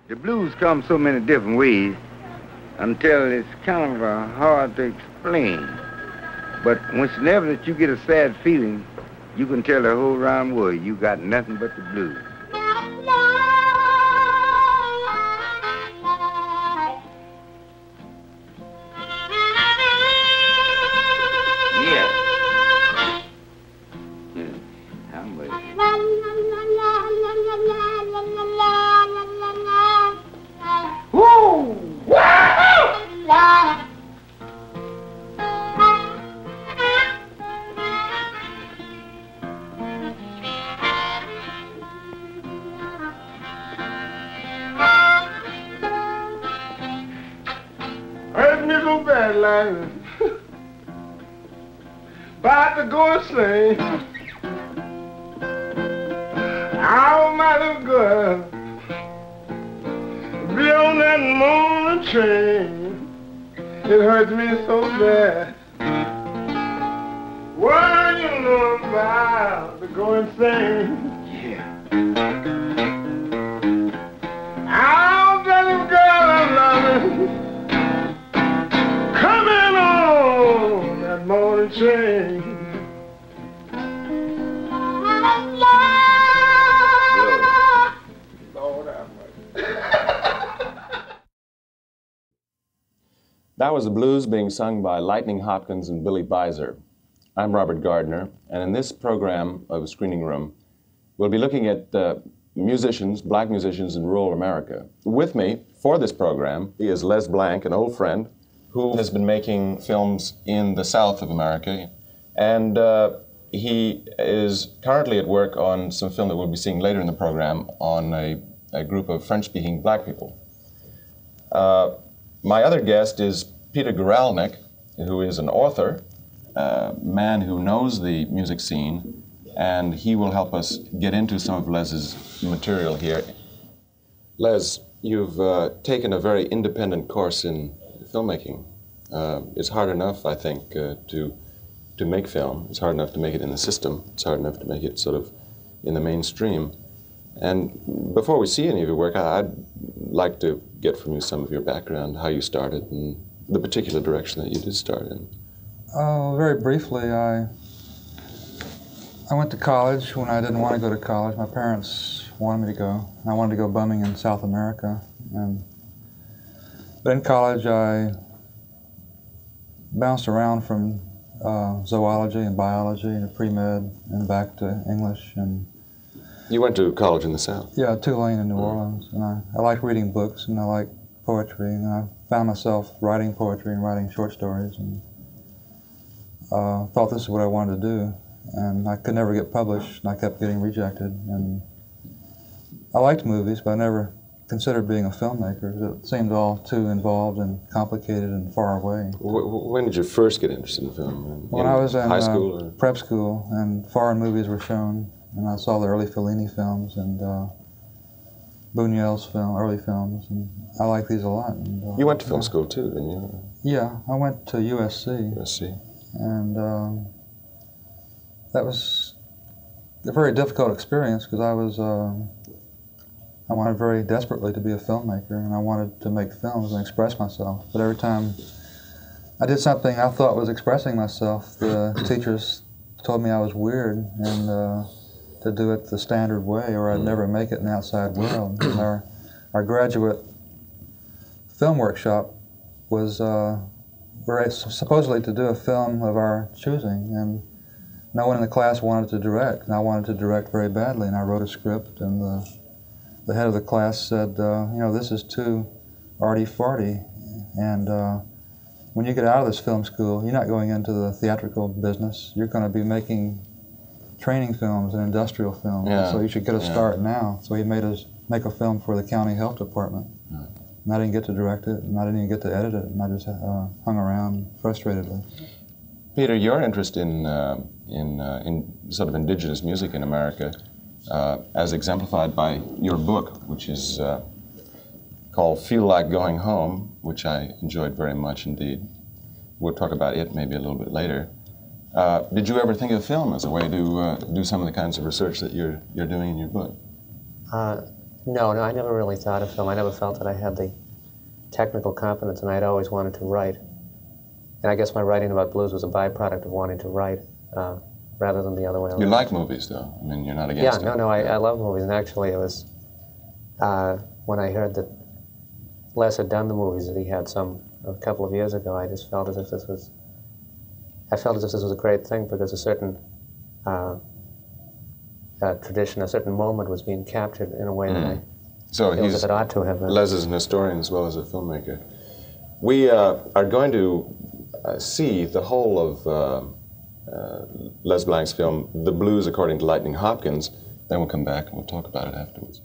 The blues come so many different ways until it's kind of hard to explain. But whenever that you get a sad feeling, you can tell the whole round world you got nothing but the blues. Yeah. I'm with you. Woo! Heard me so bad like about to go and sing. Oh, my little girl, be on that morning train. It hurts me so bad. What you know about to go and sing? Yeah. Oh, that little girl I love you. Coming on that morning train. Lord have mercy. That was the blues being sung by Lightnin Hopkins and Billy Beiser. I'm Robert Gardner, and in this program of Screening Room, we'll be looking at musicians, black musicians in rural America. With me for this program is Les Blank, an old friend who has been making films in the South of America, and he is currently at work on some film that we'll be seeing later in the program on a group of French-speaking black people. My other guest is Peter Guralnick, who is an author, a man who knows the music scene, and he will help us get into some of Les's material here. Les, you've taken a very independent course in filmmaking. It's hard enough, I think, to make film. It's hard enough to make it in the system. It's hard enough to make it sort of in the mainstream. And before we see any of your work, I'd like to get from you some of your background, how you started, and the particular direction that you did start in. Very briefly, I went to college when I didn't want to go to college. My parents wanted me to go. I wanted to go bumming in South America. But in college, I bounced around from zoology and biology to pre-med and back to English. And you went to college in the South? Yeah, Tulane in New Orleans. And I like reading books, and I like poetry, and I found myself writing poetry and writing short stories, and thought this is what I wanted to do. And I could never get published, and I kept getting rejected. And I liked movies, but I never considered being a filmmaker. It seemed all too involved and complicated and far away. When did you first get interested in film? When I was in high school? Or? Prep school, and foreign movies were shown, and I saw the early Fellini films and Buñuel's early films, and I like these a lot. And, you went to film school too, didn't you? Yeah, I went to USC. USC. And that was a very difficult experience because I wanted very desperately to be a filmmaker, and I wanted to make films and express myself. But every time I did something I thought was expressing myself, the teachers told me I was weird and to do it the standard way, or I'd never make it in the outside world. And our graduate film workshop was supposedly to do a film of our choosing, and no one in the class wanted to direct, and I wanted to direct very badly, and I wrote a script, and the head of the class said, you know, this is too arty-farty, and when you get out of this film school, you're not going into the theatrical business. You're going to be making training films and industrial films, so you should get a start now. So he made us make a film for the county health department. And I didn't get to direct it, and I didn't even get to edit it, and I just hung around frustratedly. Peter, your interest in sort of indigenous music in America, as exemplified by your book, which is called Feel Like Going Home, which I enjoyed very much indeed. We'll talk about it maybe a little bit later. Did you ever think of film as a way to do some of the kinds of research that you're doing in your book? No, I never really thought of film. I never felt that I had the technical competence, and I'd always wanted to write. And I guess my writing about blues was a byproduct of wanting to write rather than the other way around. You like movies, though? I mean, you're not against them. No, I love movies. And actually, it was when I heard that Les had done the movies that he had a couple of years ago, I just felt as if this was a great thing, because a certain tradition, a certain moment was being captured in a way that I so feel that it ought to have been. Les is an historian as well as a filmmaker. We are going to see the whole of Les Blank's film, The Blues According to Lightnin Hopkins. Then we'll come back and we'll talk about it afterwards.